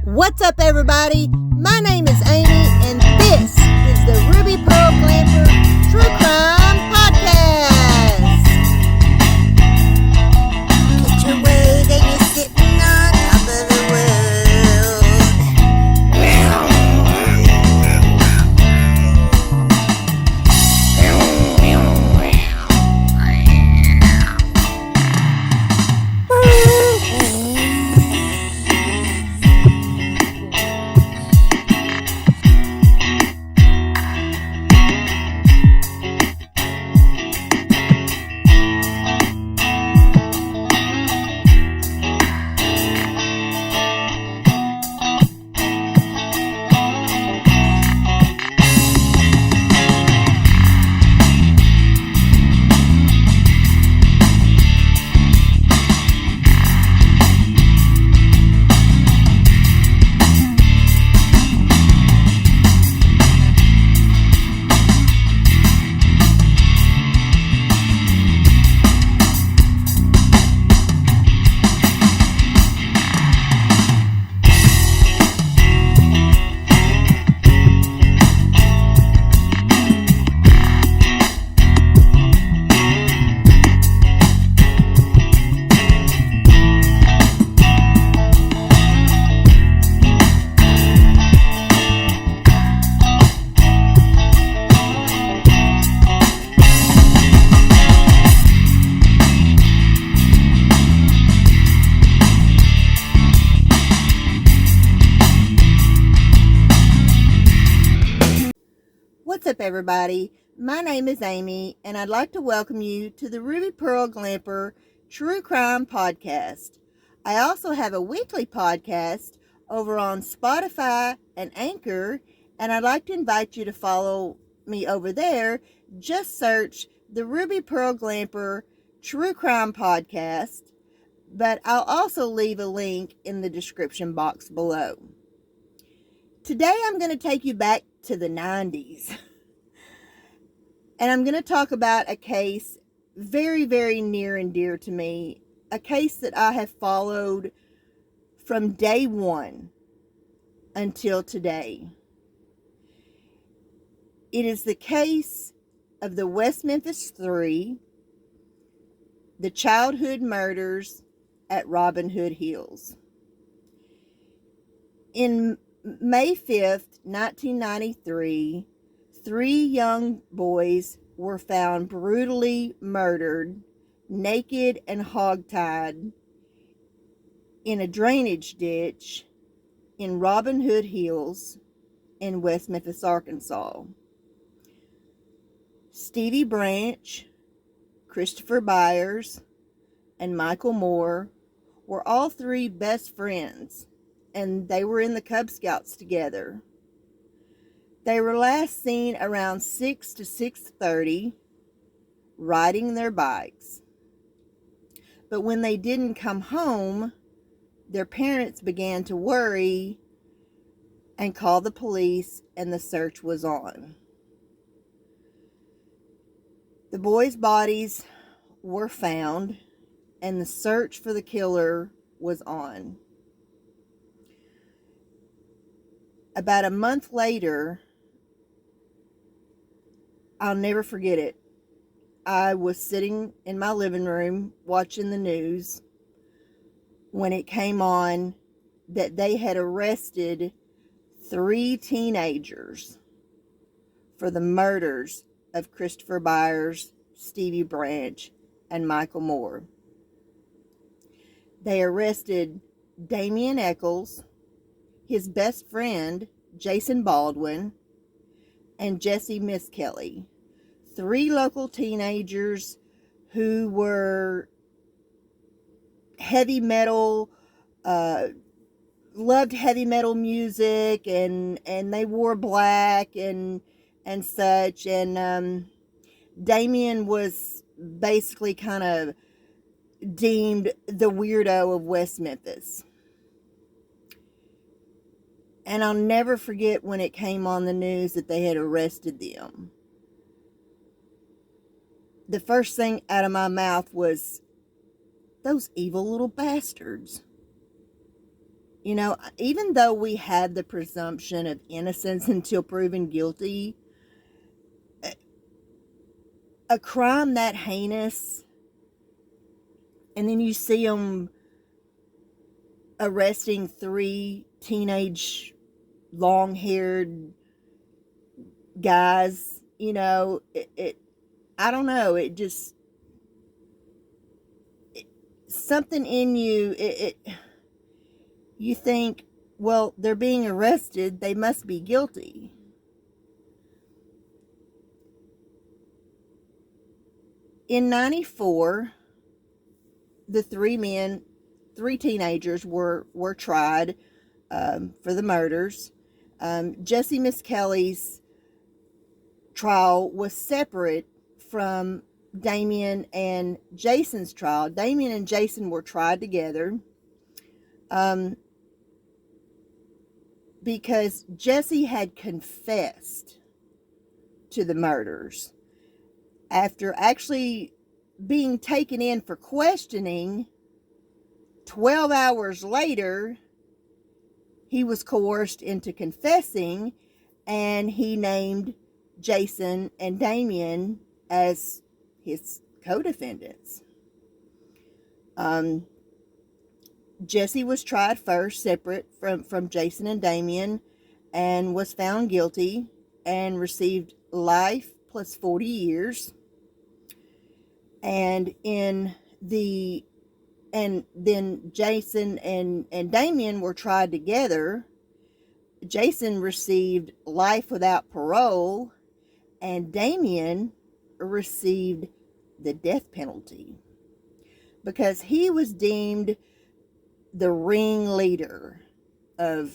What's up, everybody? My name is Amy, and this is the Ruby Pearl Glamper True Crime Podcast. Get your way that you're sitting on top of the world. What's up, everybody? My name is Amy, and I'd like to welcome you to the Ruby Pearl Glamper True Crime Podcast. I also have a weekly podcast over on Spotify and Anchor, and I'd like to invite you to follow me over there. Just search the Ruby Pearl Glamper True Crime Podcast, but I'll also leave a link in the description box below. Today I'm going to take you back to the 90s. And I'm going to talk about a case very, very near and dear to me. A case that I have followed from day one until today. It is the case of the West Memphis 3, the childhood murders at Robin Hood Hills. In May 5th, 1993, 3 young boys were found brutally murdered, naked and hogtied, in a drainage ditch in Robin Hood Hills in West Memphis, Arkansas. Stevie Branch, Christopher Byers, and Michael Moore were all 3 best friends, and they were in the Cub Scouts together. They were last seen around 6 to 6:30, riding their bikes. But when they didn't come home, their parents began to worry and called the police, and the search was on. The boys' bodies were found, and the search for the killer was on. About a month later, I'll never forget it. I was sitting in my living room watching the news when it came on that they had arrested 3 teenagers for the murders of Christopher Byers, Stevie Branch, and Michael Moore. They arrested Damien Echols, his best friend, Jason Baldwin, and Jessie Misskelley, 3 local teenagers who were heavy metal, loved heavy metal music, and they wore black and such. And Damien was basically kind of deemed the weirdo of West Memphis. And I'll never forget when it came on the news that they had arrested them. The first thing out of my mouth was, those evil little bastards. Even though we have the presumption of innocence until proven guilty, a crime that heinous, and then you see them arresting 3 teenage long-haired guys, I don't know, something in you, you think, well, they're being arrested, they must be guilty. In 94, the 3 teenagers were tried for the murders. Jessie Misskelley's trial was separate from Damien and Jason's trial. Damien and Jason were tried together because Jessie had confessed to the murders. After actually being taken in for questioning, 12 hours later, he was coerced into confessing, and he named Jason and Damien as his co-defendants. Jessie was tried first, separate from Jason and Damien, and was found guilty and received life plus 40 years. And then Jason and Damien were tried together. Jason received life without parole, and Damien received the death penalty because he was deemed the ringleader of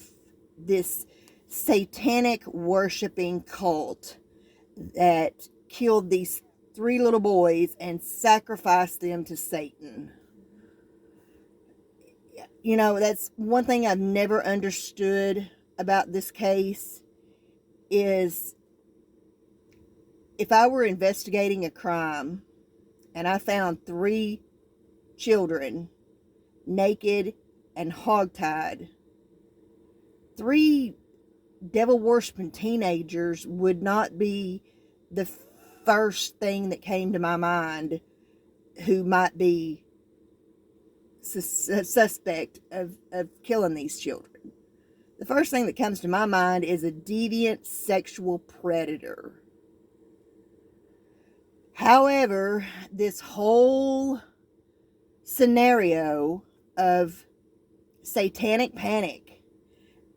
this satanic worshiping cult that killed these 3 little boys and sacrificed them to Satan. That's one thing I've never understood about this case is if I were investigating a crime and I found 3 children naked and hogtied, 3 devil-worshipping teenagers would not be the first thing that came to my mind who might be suspect of killing these children. The first thing that comes to my mind is a deviant sexual predator. However, this whole scenario of satanic panic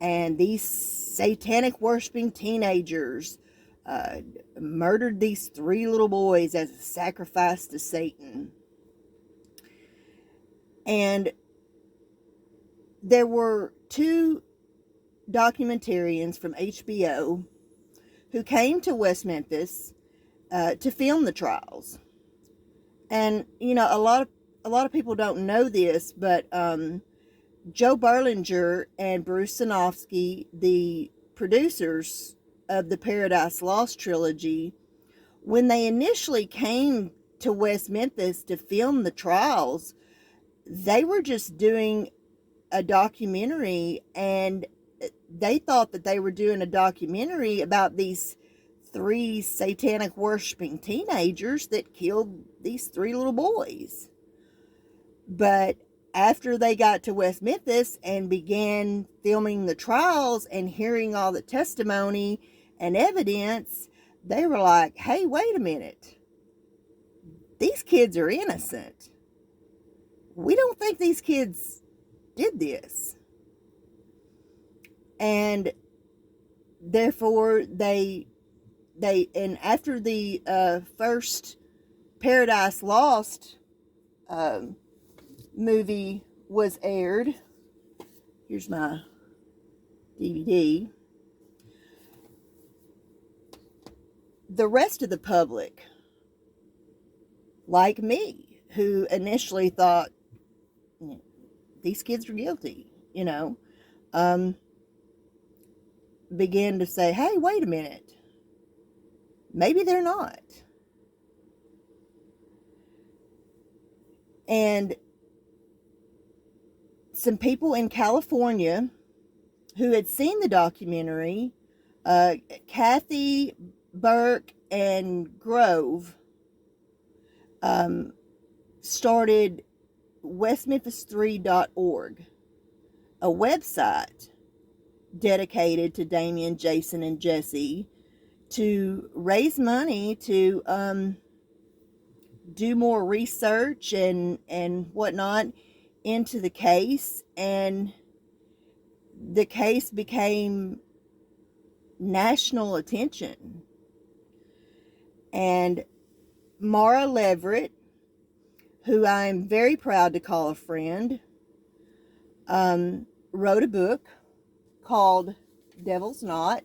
and these satanic worshiping teenagers murdered these 3 little boys as a sacrifice to Satan. And there were 2 documentarians from HBO who came to West Memphis to film the trials. And a lot of people don't know this, but Joe Berlinger and Bruce Sinofsky, the producers of the Paradise Lost trilogy, when they initially came to West Memphis to film the trials, they were just doing a documentary, and they thought that they were doing a documentary about these 3 satanic worshiping teenagers that killed these 3 little boys. But after they got to West Memphis and began filming the trials and hearing all the testimony and evidence, they were like, hey, wait a minute. These kids are innocent. We don't think these kids did this. And therefore and after the first Paradise Lost movie was aired, here's my DVD, the rest of the public, like me, who initially thought these kids are guilty, began to say, hey, wait a minute. Maybe they're not. And some people in California who had seen the documentary, Kathy, Burke, and Grove, started westmemphis3.org, a website dedicated to Damien, Jason, and Jessie, to raise money to do more research and whatnot into the case. And the case became national attention. And Mara Leverett, who I'm very proud to call a friend, wrote a book called Devil's Knot,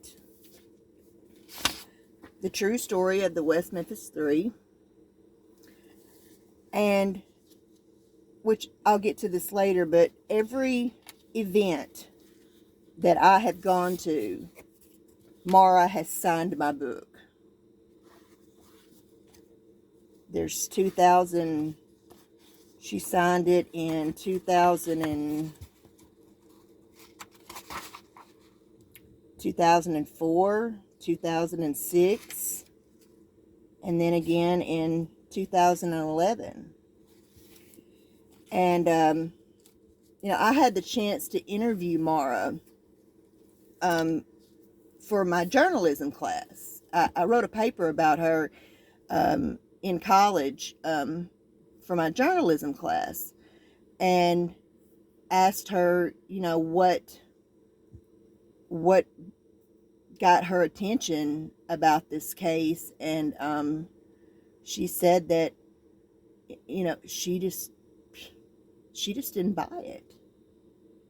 the true story of the West Memphis Three. And, which I'll get to this later, but every event that I have gone to, Mara has signed my book. There's 2000, she signed it in 2004, 2006, and then again in 2011. And, I had the chance to interview Mara for my journalism class. I wrote a paper about her in college for my journalism class, and asked her, what got her attention about this case. And she said that, she just didn't buy it.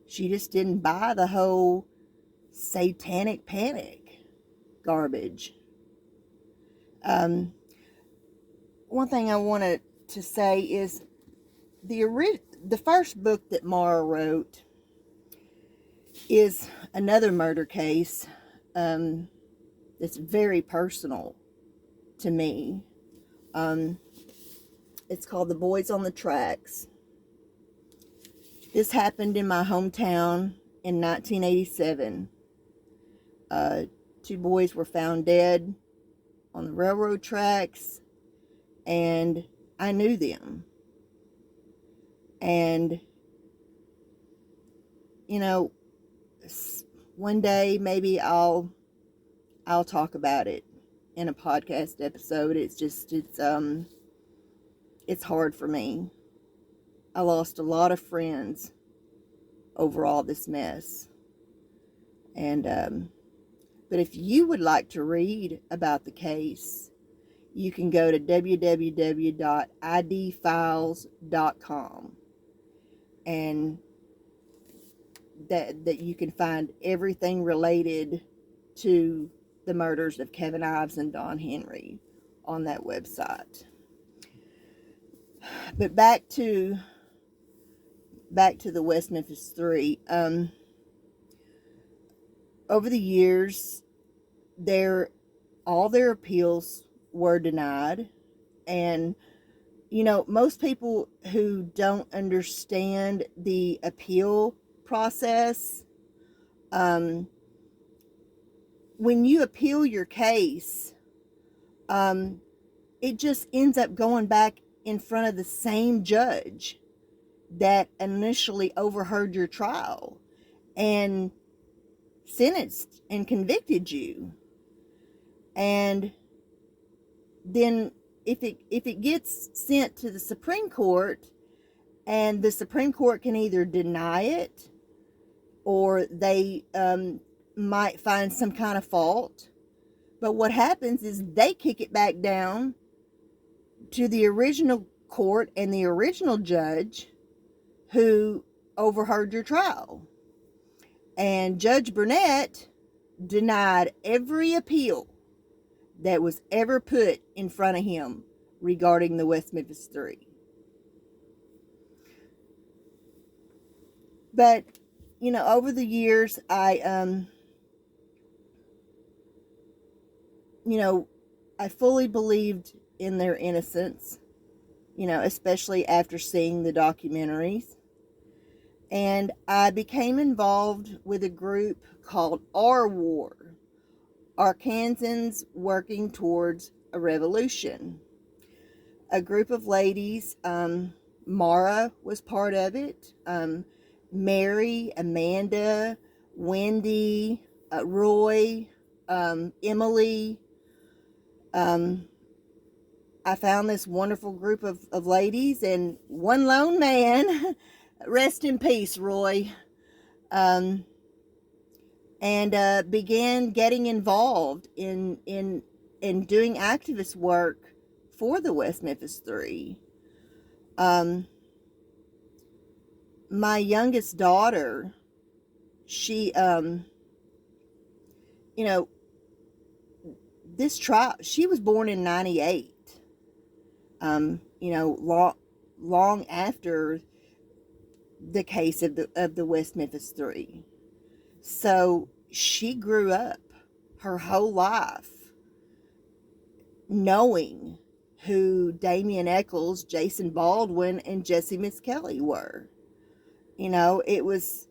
She just didn't buy the whole satanic panic garbage. One thing I wanted to say is the first book that Mara wrote is another murder case that's very personal to me. It's called The Boys on the Tracks. This happened in my hometown in 1987. 2 boys were found dead on the railroad tracks, and I knew them. And, one day maybe I'll talk about it in a podcast episode. It's hard for me. I lost a lot of friends over all this mess. And, but if you would like to read about the case, you can go to www.idfiles.com, and that you can find everything related to the murders of Kevin Ives and Don Henry on that website. But back to the West Memphis Three. Over the years, all their appeals were denied. And, most people who don't understand the appeal process, when you appeal your case, it just ends up going back in front of the same judge that initially overheard your trial and sentenced and convicted you. And then if it gets sent to the Supreme Court, and the Supreme Court can either deny it, or they might find some kind of fault. But what happens is they kick it back down to the original court and the original judge who overheard your trial. And Judge Burnett denied every appeal that was ever put in front of him regarding the West Memphis Three. But, over the years, I fully believed in their innocence, especially after seeing the documentaries. And I became involved with a group called Our War, Arkansans Working Towards a Revolution. A group of ladies, Mara was part of it, Mary, Amanda, Wendy, Roy, Emily. I found this wonderful group of ladies and one lone man. Rest in peace, Roy. And began getting involved in doing activist work for the West Memphis Three. My youngest daughter, she, this trial, she was born in 98. Long after the case of the West Memphis Three. So she grew up her whole life knowing who Damien Echols, Jason Baldwin, and Jessie Misskelley were. It was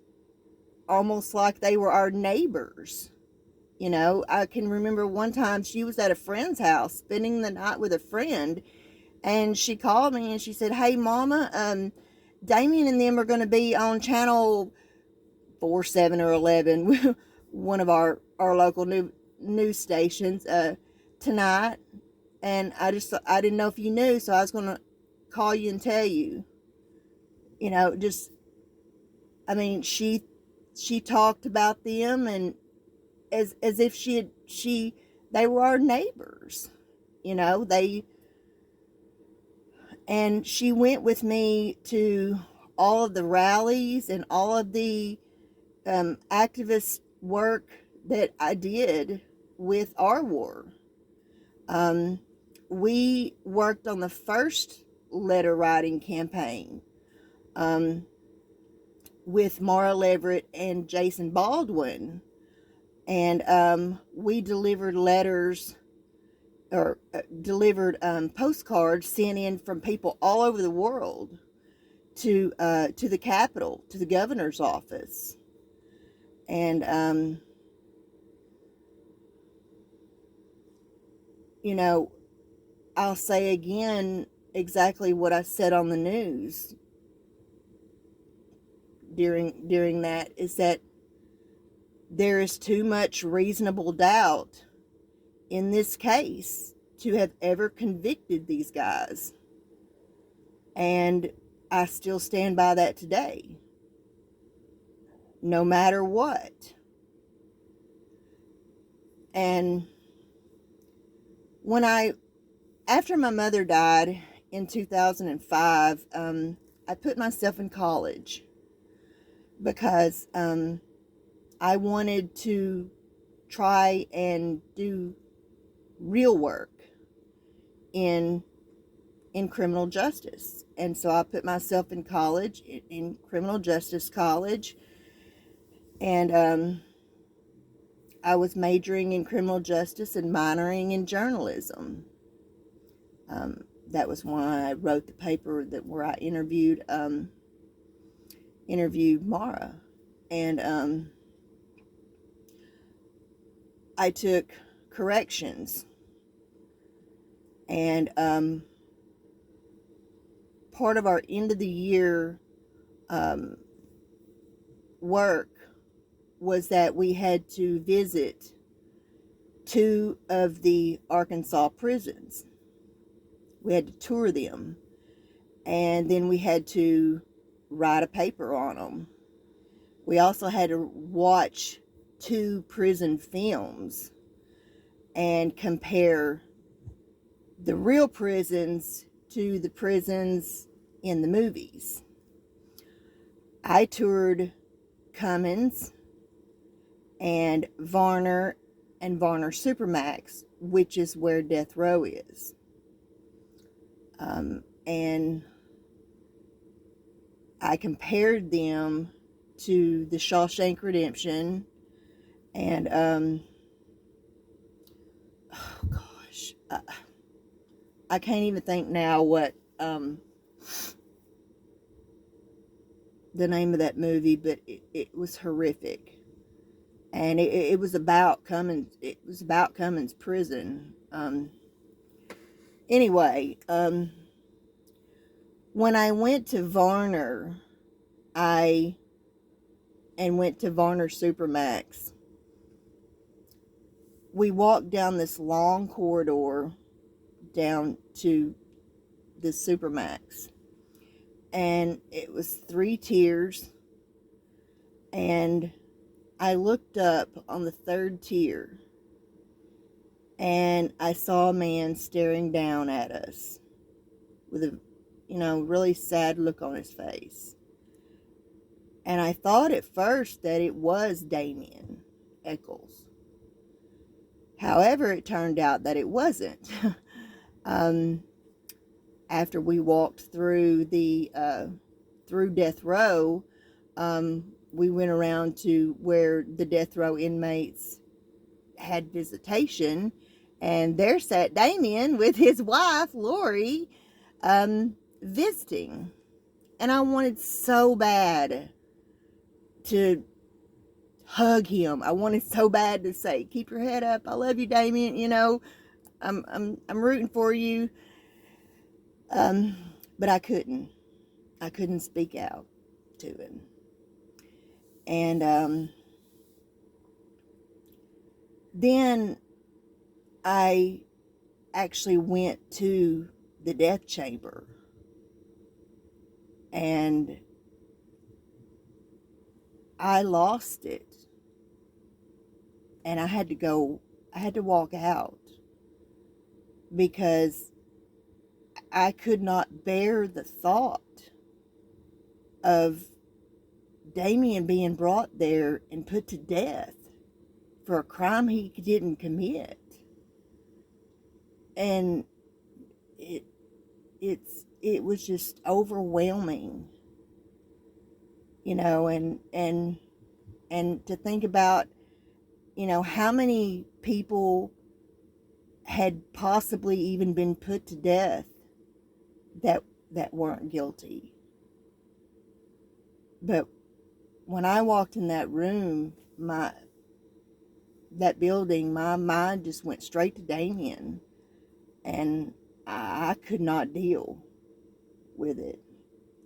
almost like they were our neighbors. I can remember one time she was at a friend's house spending the night with a friend, and she called me and she said, "Hey, Mama, Damien and them are going to be on channel 4, 7, or 11, one of our local news stations, tonight. And I didn't know if you knew, so I was going to call you and tell you." She talked about them, and as if they were our neighbors, and she went with me to all of the rallies and all of the activist work that I did with Our War. We worked on the first letter writing campaign with Mara Leverett and Jason Baldwin, and we delivered letters or delivered postcards sent in from people all over the world to the Capitol, to the governor's office. And I'll say again exactly what I said on the news during that, is that there is too much reasonable doubt in this case to have ever convicted these guys. And I still stand by that today, no matter what. And after my mother died in 2005, I put myself in college because I wanted to try and do real work in criminal justice. And so I put myself in college, in criminal justice college, and I was majoring in criminal justice and minoring in journalism. That was why I wrote the paper where I interviewed Mara. And I took corrections. And part of our end of the year work was that we had to visit 2 of the Arkansas prisons. We had to tour them, and then we had to write a paper on them. We also had to watch 2 prison films and compare the real prisons to the prisons in the movies. I toured Cummins and Varner Supermax, which is where Death Row is. And I compared them to the Shawshank Redemption, and oh gosh, I can't even think now what the name of that movie, but it was horrific. And it was about Cummins' prison. Anyway, when I went to Varner, went to Varner Supermax, we walked down this long corridor down to the Supermax. And it was 3 tiers. And I looked up on the 3rd tier. And I saw a man staring down at us with a, really sad look on his face. And I thought at first that it was Damien Echols. However, it turned out that it wasn't. After we walked through through death row, we went around to where the death row inmates had visitation, and there sat Damien with his wife, Lori, visiting. And I wanted so bad to hug him. I wanted so bad to say, "Keep your head up. I love you, Damien. I'm rooting for you." But I couldn't. I couldn't speak out to him. And then I actually went to the death chamber, and I lost it. And I had to walk out, because I could not bear the thought of Damien being brought there and put to death for a crime he didn't commit. And it was just overwhelming, and to think about, how many people had possibly even been put to death that weren't guilty. But when I walked in that room, that building, my mind just went straight to Damien, and I could not deal with it,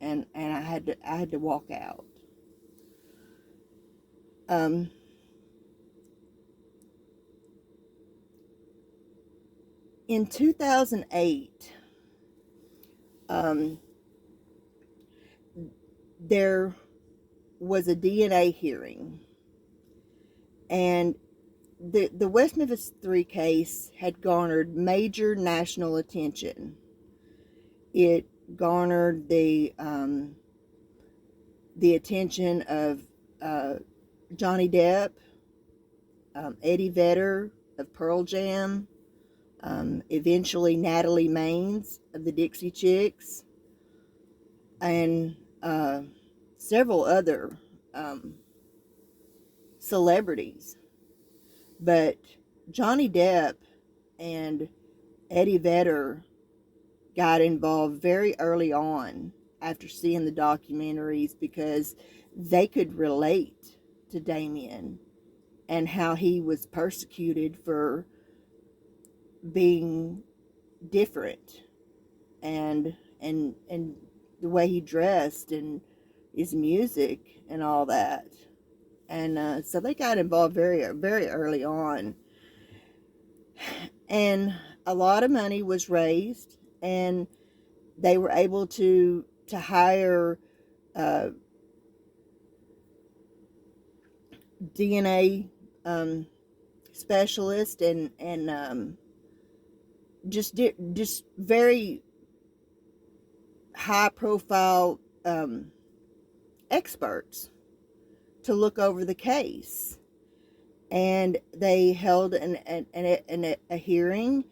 and I had to walk out. In 2008, there was a DNA hearing, and the West Memphis 3 case had garnered major national attention. It garnered the attention of Johnny Depp, Eddie Vedder of Pearl Jam, eventually Natalie Maines of the Dixie Chicks, and several other celebrities. But Johnny Depp and Eddie Vedder got involved very early on after seeing the documentaries, because they could relate to Damien and how he was persecuted for being different, and the way he dressed and his music and all that. And so they got involved very, very early on. And a lot of money was raised, and they were able to hire DNA specialists and just very high profile experts to look over the case. And they held a hearing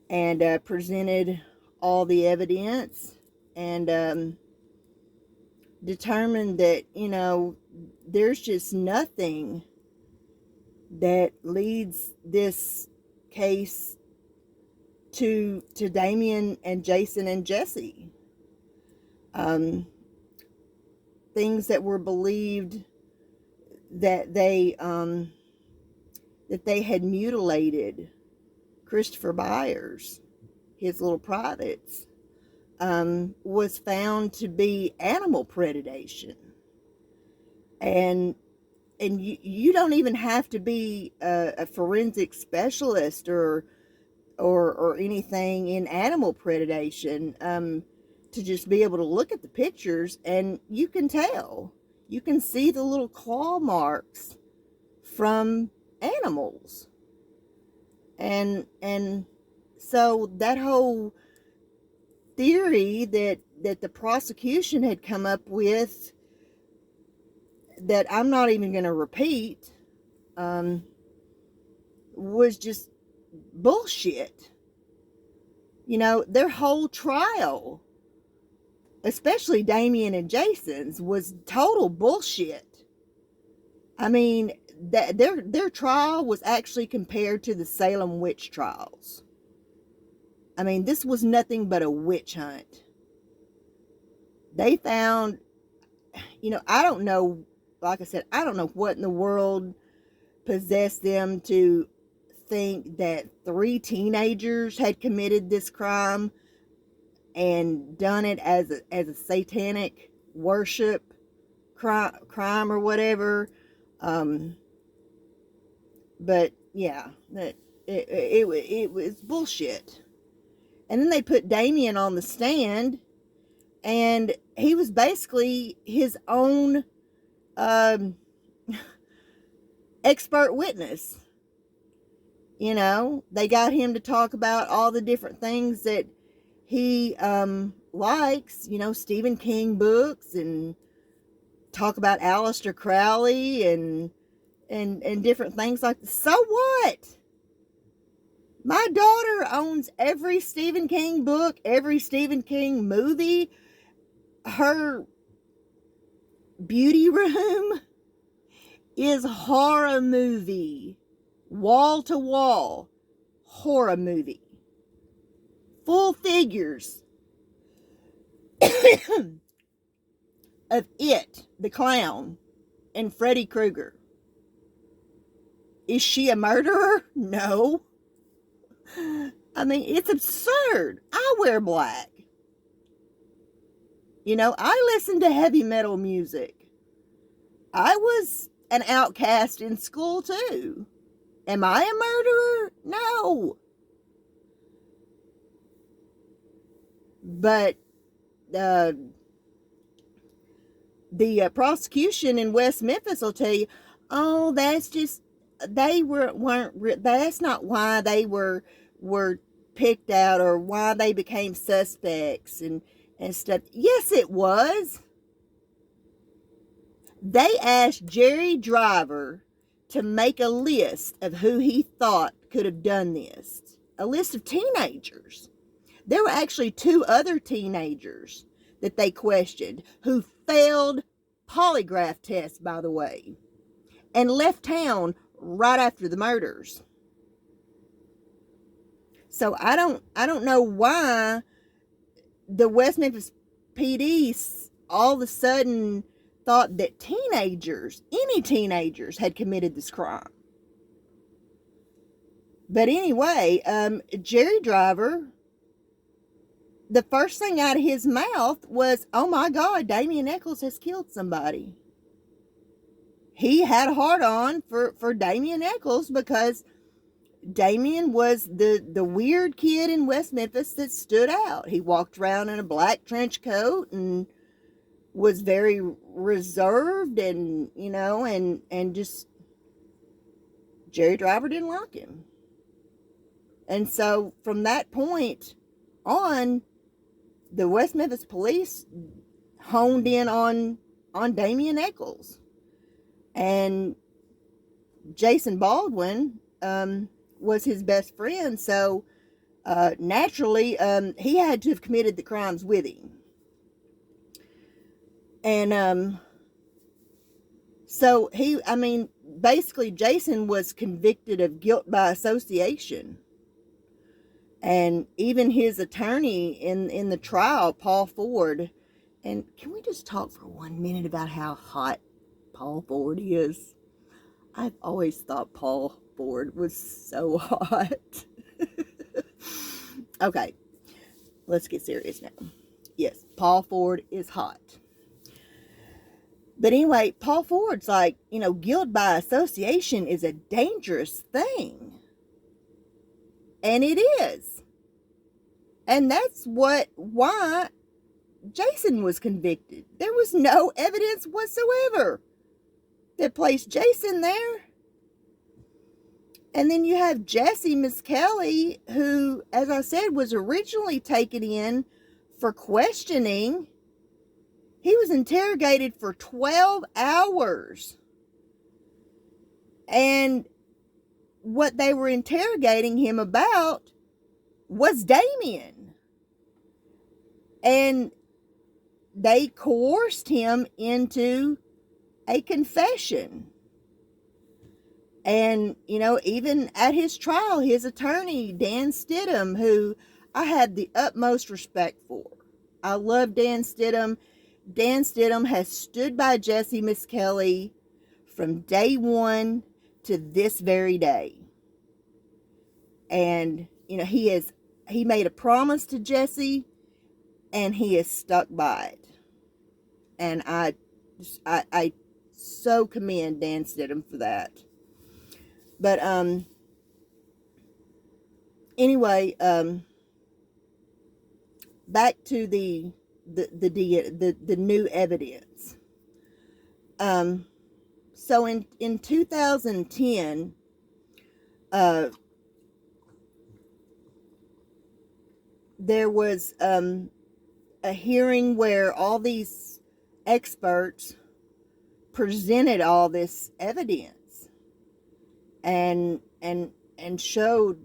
and presented all the evidence, and determined that, there's just nothing that leads this case to Damien and Jason and Jessie. things that were believed that they had mutilated Christopher Byers, his little privates, was found to be animal predation. And you don't even have to be a forensic specialist or anything in animal predation to just be able to look at the pictures, and you can tell. You can see the little claw marks from animals. And so that whole theory that the prosecution had come up with, that I'm not even going to repeat, was just bullshit. You know, their whole trial, especially Damien and Jason's, was total bullshit. I mean, their trial was actually compared to the Salem witch trials. I mean, this was nothing but a witch hunt. They found, you know, I don't know, like I said, I don't know what in the world possessed them to think that 3 teenagers had committed this crime and done it as a satanic worship crime or whatever. But yeah, it was bullshit. And then they put Damien on the stand, and he was basically his own expert witness. You know, they got him to talk about all the different things that he likes, you know, Stephen King books, and talk about Aleister Crowley and different things like that. So what? My daughter owns every Stephen King book, every Stephen King movie. Her beauty room is horror movie. Wall to wall horror movie. Full figures of It, the clown, and Freddy Krueger. Is she a murderer? No. I mean, it's absurd. I wear black. You know, I listen to heavy metal music. I was an outcast in school too. Am I a murderer? No. But the prosecution in West Memphis will tell you, oh, that's just, that's not why they were picked out or why they became suspects and stuff. Yes, it was. They asked Jerry Driver to make a list of who he thought could have done this. A list of teenagers. There were actually 2 other teenagers that they questioned who failed polygraph tests, by the way, and left town right after the murders. So I don't know why the West Memphis PD all of a sudden thought that teenagers, any teenagers, had committed this crime. But anyway, Jerry Driver, the first thing out of his mouth was, oh my God, Damien Echols has killed somebody. He had a hard-on for Damien Echols because Damien was the weird kid in West Memphis that stood out. He walked around in a black trench coat and was very reserved and, you know, and just, Jerry Driver didn't like him. And so from that point on, the West Memphis police honed in on Damien Echols. And Jason Baldwin was his best friend, so naturally he had to have committed the crimes with him. And so basically Jason was convicted of guilt by association. And even his attorney in the trial, Paul Ford, And can we just talk for 1 minute about how hot Paul Ford is? I've always thought Paul Ford was so hot. Okay, let's get serious now. Yes, Paul Ford is hot. But anyway, Paul Ford's like, guilt by association is a dangerous thing. And it is. And that's why Jason was convicted. There was no evidence whatsoever that placed Jason there. And then you have Jessie Misskelley, who, as I said, was originally taken in for questioning. He was interrogated for 12 hours. And what they were interrogating him about was Damien. And they coerced him into a confession. And, even at his trial, his attorney, Dan Stidham, who I had the utmost respect for. I love Dan Stidham. Dan Stidham has stood by Jessie Misskelley from day one to this very day. And, he made a promise to Jessie, and he has stuck by it. And I so commend Dan Stidham for that. But, anyway, back to the new evidence. So in 2010, there was a hearing where all these experts presented all this evidence and showed,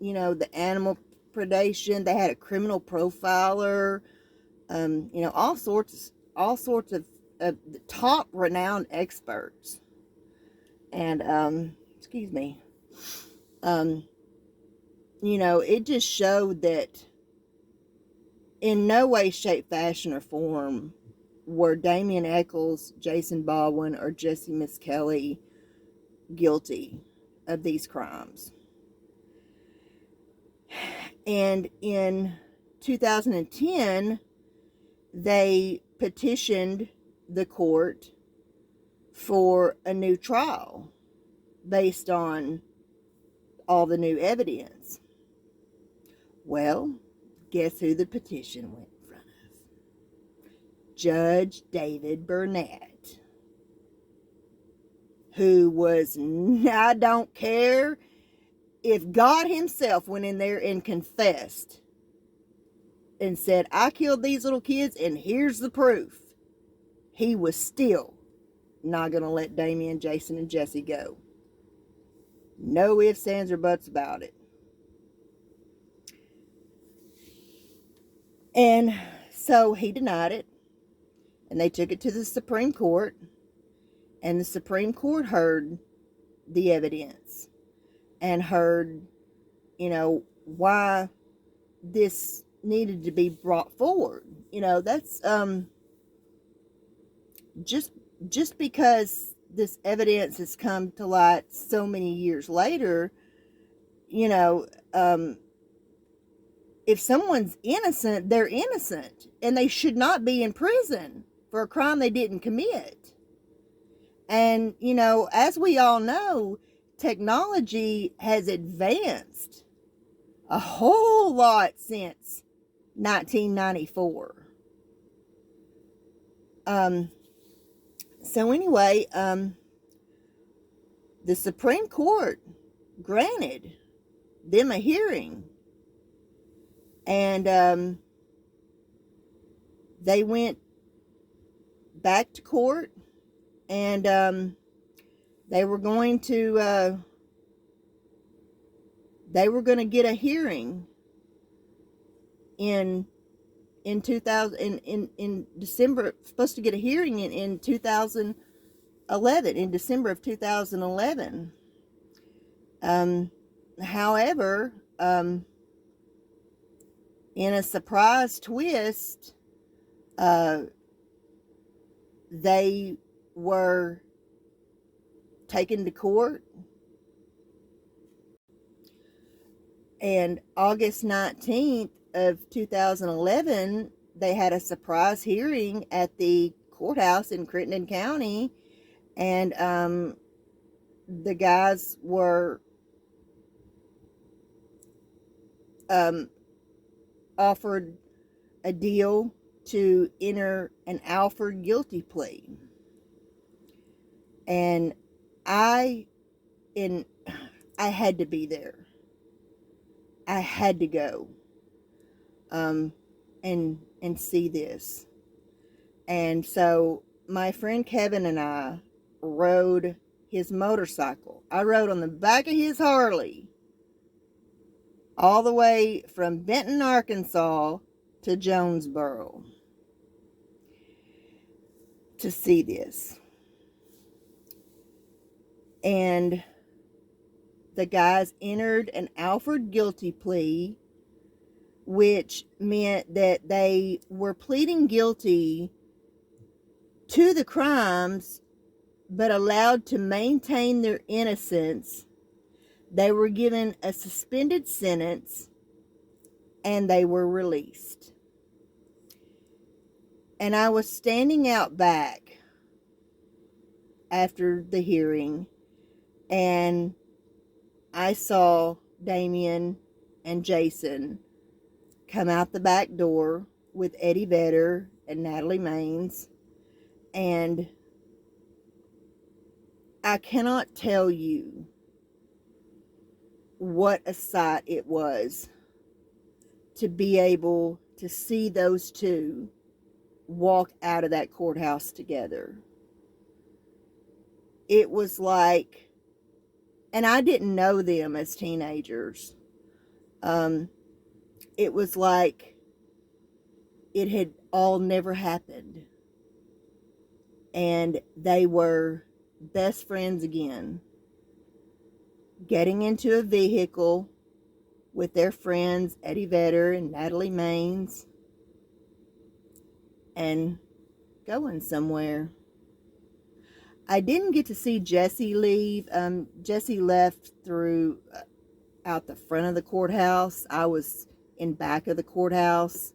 the animal predation. They had a criminal profiler, all sorts of top renowned experts. And, excuse me, it just showed that in no way, shape, fashion, or form were Damien Echols, Jason Baldwin, or Jessie Misskelley guilty of these crimes. And in 2010, they petitioned the court for a new trial based on all the new evidence. Well, guess who the petition went in front of? Judge David Burnett, who was, I don't care if God himself went in there and confessed and said, I killed these little kids and here's the proof. He was still not going to let Damien, Jason, and Jessie go. No ifs, ands, or buts about it. And so he denied it. And they took it to the Supreme Court. And the Supreme Court heard the evidence. And heard, why this needed to be brought forward. That's just because this evidence has come to light so many years later, if someone's innocent, they're innocent, and they should not be in prison for a crime they didn't commit. And, as we all know, technology has advanced a whole lot since 1994. So anyway, the Supreme Court granted them a hearing, and they went back to court, and they were going to get a hearing in 2000 in December, supposed to get a hearing in 2011, in December of 2011. However, in a surprise twist, they were taken to court. And August 19th of 2011, they had a surprise hearing at the courthouse in Crittenden County, and the guys were offered a deal to enter an Alford guilty plea. And I had to be there. I had to go and see this. And so my friend Kevin and I rode his motorcycle. I rode on the back of his Harley all the way from Benton, Arkansas to Jonesboro to see this. And the guys entered an Alford guilty plea, which meant that they were pleading guilty to the crimes, but allowed to maintain their innocence. They were given a suspended sentence, and they were released. And I was standing out back after the hearing, and I saw Damien and Jason come out the back door with Eddie Vedder and Natalie Maines, and I cannot tell you what a sight it was to be able to see those two walk out of that courthouse together. It was like, and I didn't know them as teenagers. It was like it had all never happened. And they were best friends again, getting into a vehicle with their friends Eddie Vedder and Natalie Maines and going somewhere. I didn't get to see Jessie leave. Jessie left through out the front of the courthouse. I was in back of the courthouse.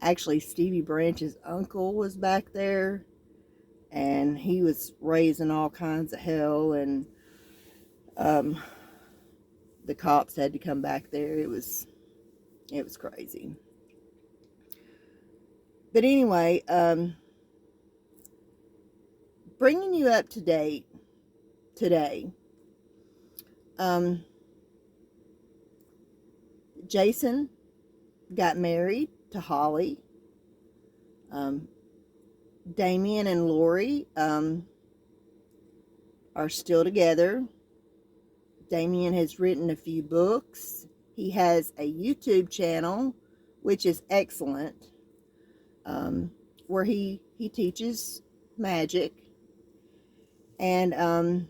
Actually, Stevie Branch's uncle was back there, and he was raising all kinds of hell, and the cops had to come back there. It was crazy. But anyway, bringing you up to date today, Jason got married to Holly. Damien and Lori are still together. Damien has written a few books. He has a YouTube channel, which is excellent, where he teaches magic. And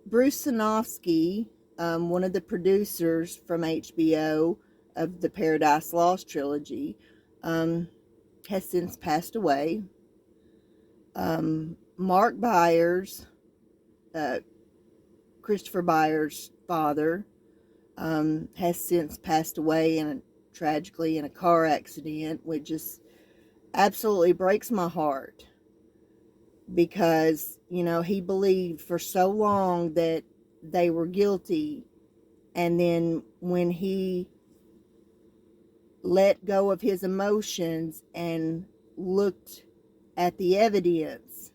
Bruce Sinofsky, one of the producers from HBO of the Paradise Lost trilogy, has since passed away. Mark Byers, Christopher Byers' father, has since passed away tragically in a car accident, which just absolutely breaks my heart. Because, he believed for so long that they were guilty, and then when he let go of his emotions and looked at the evidence,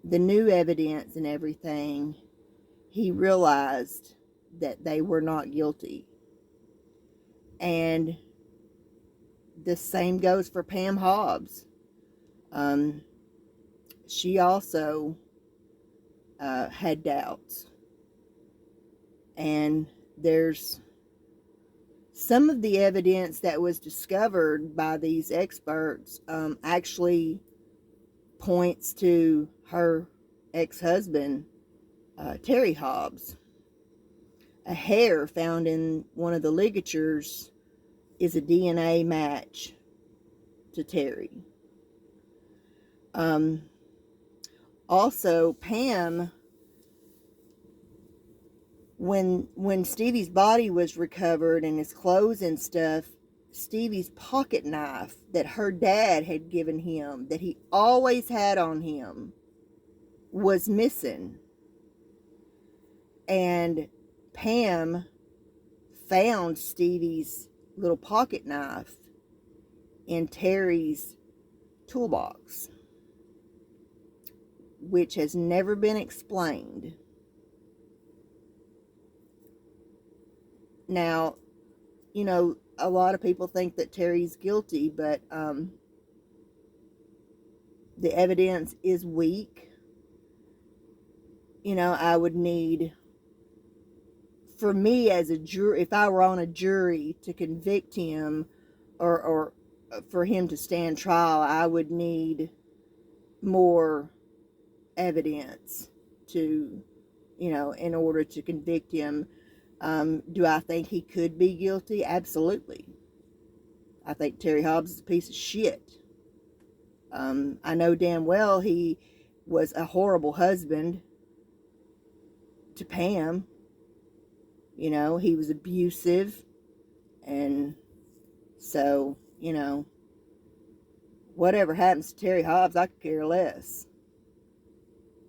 the new evidence and everything, he realized that they were not guilty. And the same goes for Pam Hobbs. She also had doubts. And there's some of the evidence that was discovered by these experts actually points to her ex-husband, Terry Hobbs. A hair found in one of the ligatures is a DNA match to Terry. Also, Pam, when Stevie's body was recovered and his clothes and stuff, Stevie's pocket knife that her dad had given him, that he always had on him, was missing. And Pam found Stevie's little pocket knife in Terry's toolbox, which has never been explained. Now, you know, a lot of people think that Terry's guilty, but the evidence is weak. You know, I would need, for me as a jury, if I were on a jury to convict him or for him to stand trial, I would need more evidence to, you know, in order to convict him. Do I think he could be guilty? Absolutely. I think Terry Hobbs is a piece of shit. I know damn well he was a horrible husband to Pam. You know, he was abusive. And so, you know, whatever happens to Terry Hobbs, I could care less.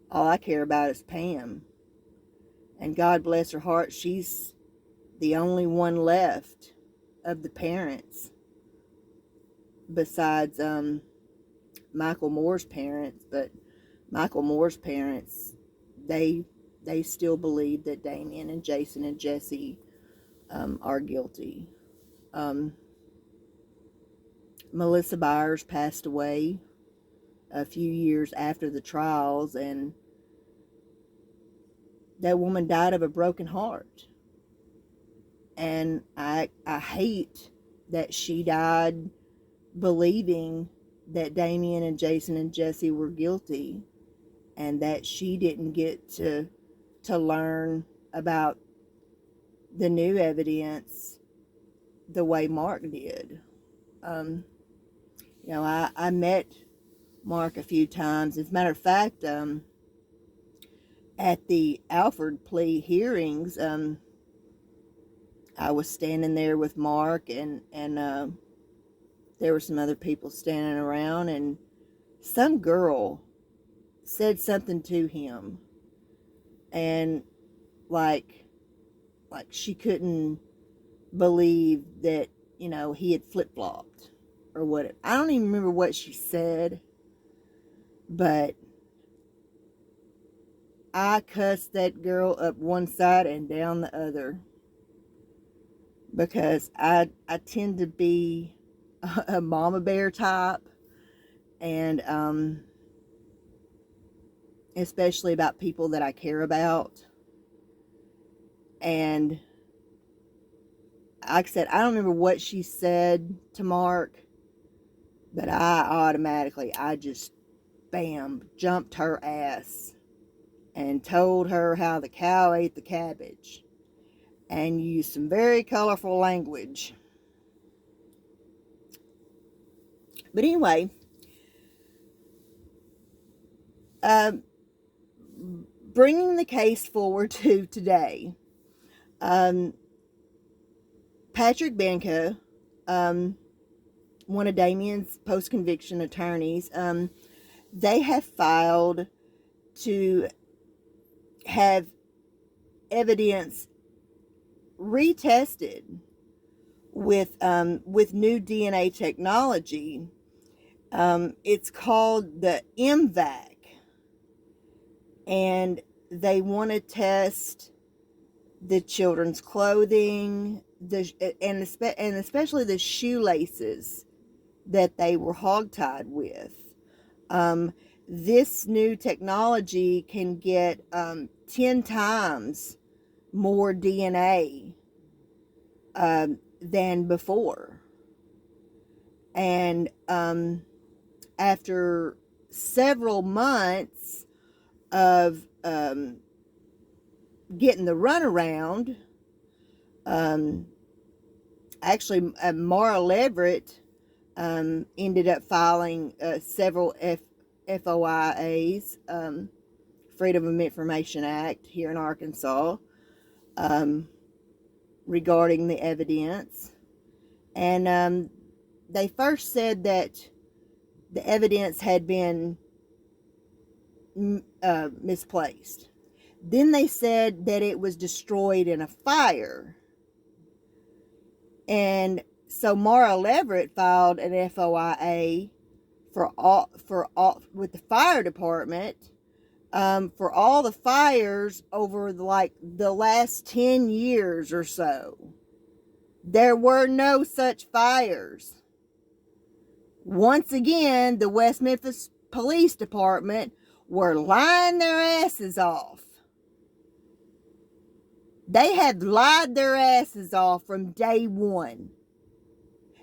All I care about is Pam. And God bless her heart, she's the only one left of the parents besides Michael Moore's parents. But Michael Moore's parents, they still believe that Damien and Jason and Jessie are guilty. Melissa Byers passed away a few years after the trials, and that woman died of a broken heart. And I hate that she died believing that Damien and Jason and Jessie were guilty, and that she didn't get to learn about the new evidence the way Mark did. You know, I met Mark a few times. As a matter of fact, at the Alford Plea hearings, I was standing there with Mark, and there were some other people standing around, and some girl said something to him, and like she couldn't believe that, you know, he had flip-flopped or what. I don't even remember what she said, but I cussed that girl up one side and down the other, because I tend to be a mama bear type, and especially about people that I care about. And like I said, I don't remember what she said to Mark, but I just bam, jumped her ass and told her how the cow ate the cabbage, and used some very colorful language. But anyway, bringing the case forward to today, Patrick Benka, one of Damien's post-conviction attorneys, they have filed to have evidence retested with new DNA technology. It's called the MVAC, and they want to test the children's clothing, and especially the shoelaces that they were hogtied with. This new technology can get 10 times more DNA than before. And after several months of getting the runaround, actually Mara Leverett ended up filing several FOIAs, Freedom of Information Act here in Arkansas, regarding the evidence. And they first said that the evidence had been misplaced. Then they said that it was destroyed in a fire. And so Mara Leverett filed an FOIA with the fire department for all the fires over the last 10 years or so. There were no such fires. Once again, the West Memphis Police Department were lying their asses off. They had lied their asses off from day one.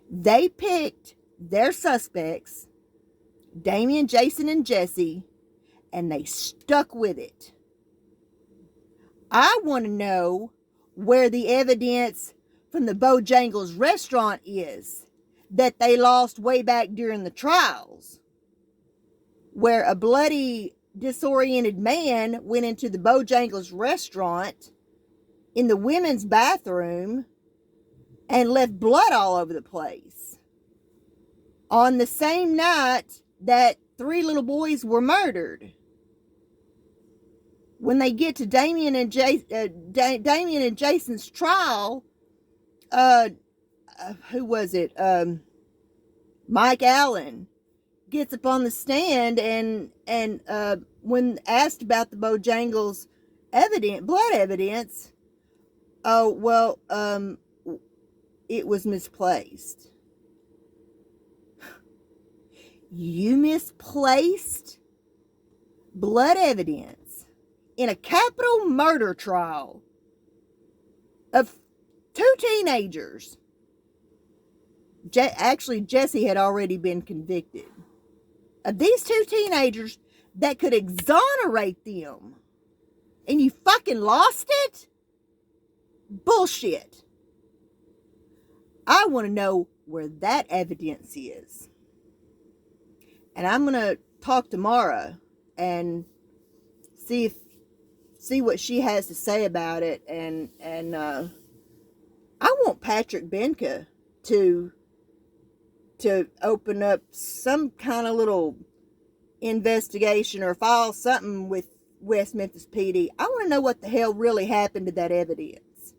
They picked their suspects, Damien, Jason, and Jessie, and they stuck with it. I want to know where the evidence from the Bojangles restaurant is that they lost way back during the trials, where a bloody, disoriented man went into the Bojangles restaurant in the women's bathroom and left blood all over the place on the same night that 3 little boys were murdered. When they get to Damien and Jason's trial, who was it? Mike Allen gets up on the stand and when asked about the Bojangles blood evidence, it was misplaced. You misplaced blood evidence in a capital murder trial of 2 teenagers. Actually, Jessie had already been convicted. Of these 2 teenagers that could exonerate them. And you fucking lost it? Bullshit. I want to know where that evidence is. And I'm going to talk to Mara and see what she has to say about it. And I want Patrick Benka to open up some kind of little investigation or file something with West Memphis PD. I want to know what the hell really happened to that evidence.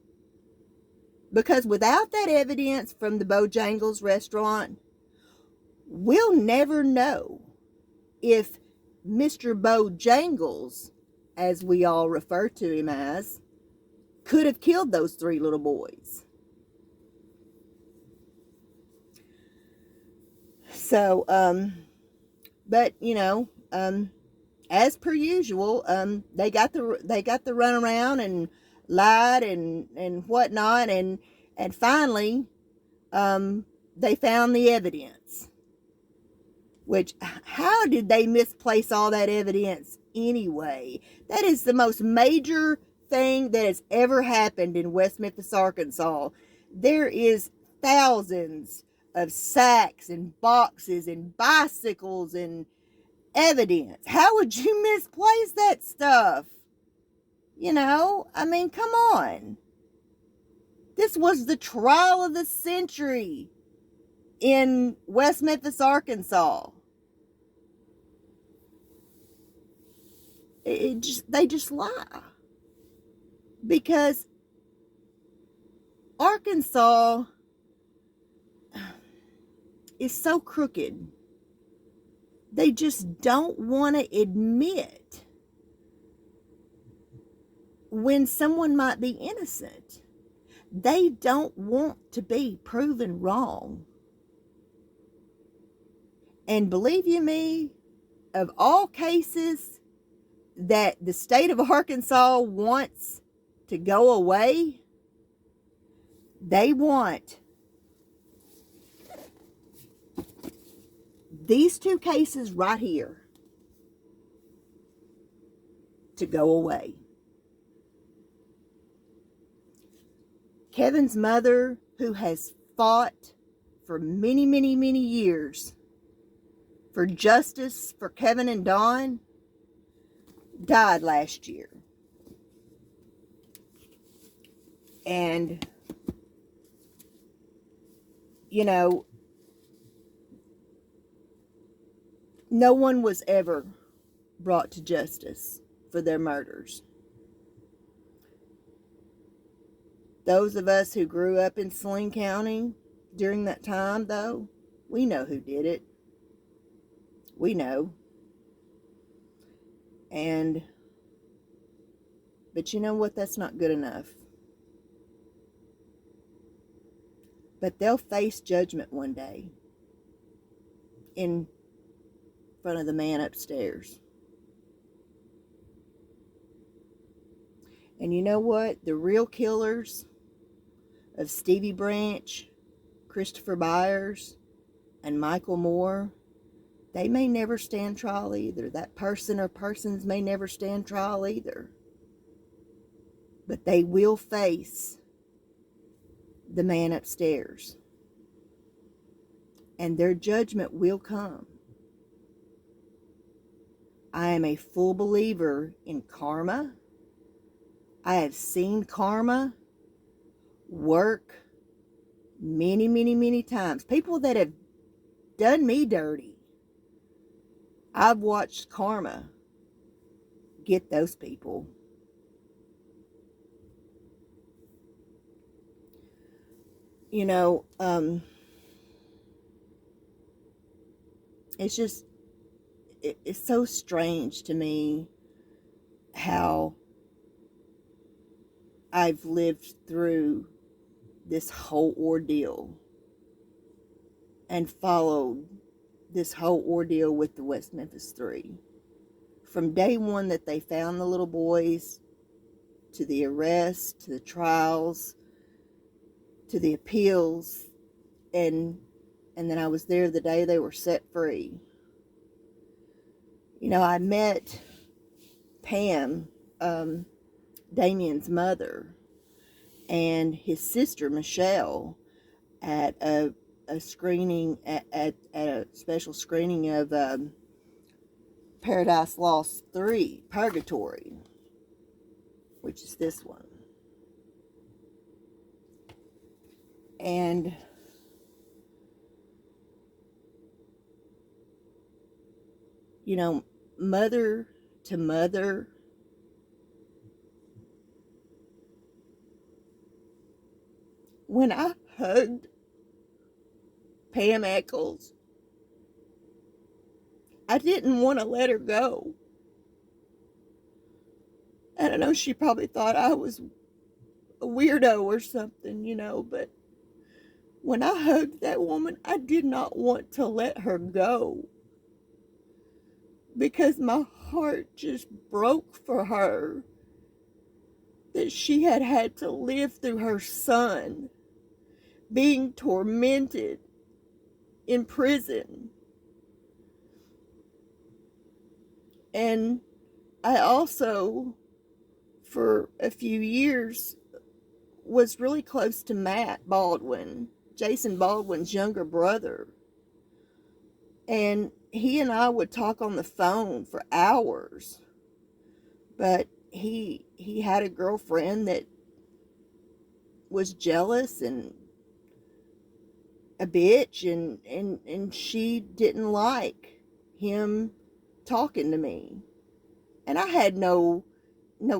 Because without that evidence from the Bojangles restaurant, we'll never know if Mr. Bojangles, as we all refer to him as, could have killed those 3 little boys. So, but as per usual, they got the runaround and lied and whatnot, and finally, they found the evidence. Which, how did they misplace all that evidence anyway? That is the most major thing that has ever happened in West Memphis, Arkansas. There is thousands of sacks and boxes and bicycles and evidence. How would you misplace that stuff? Come on. This was the trial of the century in West Memphis, Arkansas. They just lie. Because Arkansas is so crooked. They just don't want to admit when someone might be innocent. They don't want to be proven wrong. And believe you me, of all cases that the state of Arkansas wants to go away, they want these 2 cases right here to go away. Kevin's mother, who has fought for many, many, many years for justice for Kevin and Dawn died last year. And, you know, no one was ever brought to justice for their murders. Those of us who grew up in Saline County during that time, though, we know who did it. We know. But you know what? That's not good enough. But they'll face judgment one day in front of the man upstairs. And you know what? The real killers of Stevie Branch, Christopher Byers, and Michael Moore, they may never stand trial either. That person or persons may never stand trial either. But they will face the man upstairs. And their judgment will come. I am a full believer in karma. I have seen karma work many, many, many times. People that have done me dirty, I've watched karma get those people. You know, it's just, it's so strange to me how I've lived through this whole ordeal and followed this whole ordeal with the West Memphis 3. From day one that they found the little boys, to the arrest, to the trials, to the appeals, and then I was there the day they were set free. You know, I met Pam, Damien's mother, and his sister Michelle at a screening at a special screening of Paradise Lost 3, Purgatory, which is this one. And you know, mother to mother, when I hugged Pam Echols, I didn't want to let her go. And I know she probably thought I was a weirdo or something, you know, but when I hugged that woman, I did not want to let her go, because my heart just broke for her, that she had had to live through her son being tormented in prison. And I also, for a few years, was really close to Matt Baldwin, Jason Baldwin's younger brother. And he and I would talk on the phone for hours. But he had a girlfriend that was jealous and a bitch, and she didn't like him talking to me. And I had no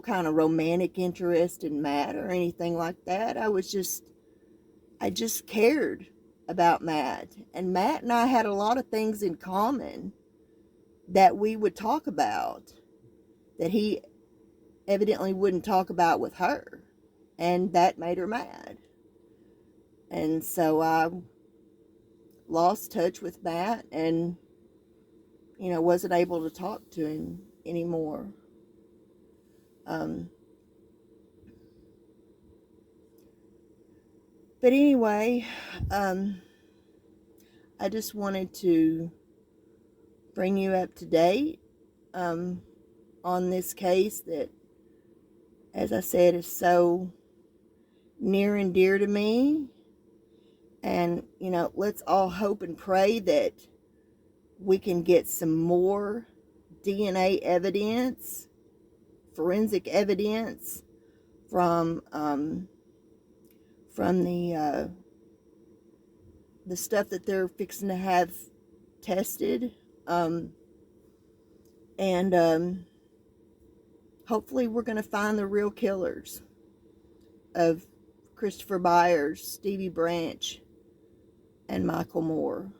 kind of romantic interest in Matt or anything like that. I just cared about Matt. And Matt and I had a lot of things in common that we would talk about that he evidently wouldn't talk about with her. And that made her mad. And so I lost touch with Matt and, you know, wasn't able to talk to him anymore. But anyway, I just wanted to bring you up to date on this case that, as I said, is so near and dear to me. And, let's all hope and pray that we can get some more DNA evidence, forensic evidence from the stuff that they're fixing to have tested, and hopefully we're going to find the real killers of Christopher Byers, Stevie Branch, and Michael Moore.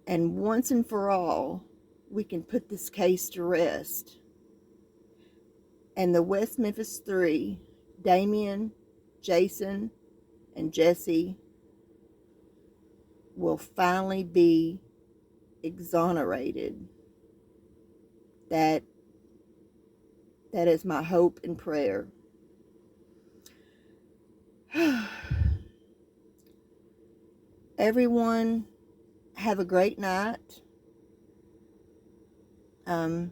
And once and for all, we can put this case to rest. And the West Memphis Three, Damien, Jason, and Jessie, will finally be exonerated. That is my hope and prayer. Everyone, have a great night. I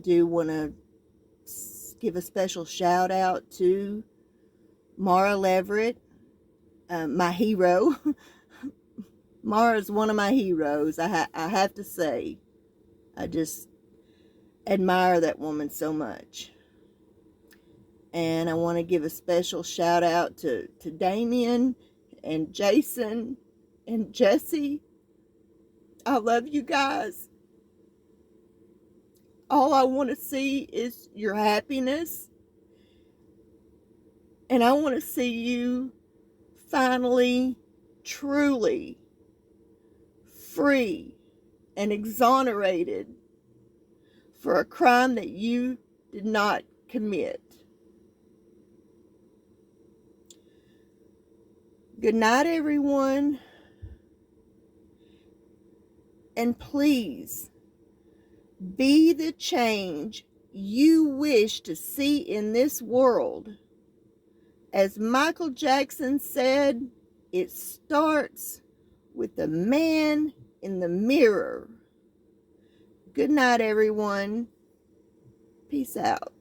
do want to give a special shout out to Mara Leverett, my hero. Mara's one of my heroes, I have to say. I just admire that woman so much. And I want to give a special shout out to Damien and Jason and Jessie. I love you guys. All I want to see is your happiness. And I want to see you finally, truly free and exonerated for a crime that you did not commit. Good night, everyone. And please, be the change you wish to see in this world. As Michael Jackson said, it starts with the man in the mirror. Good night, everyone. Peace out.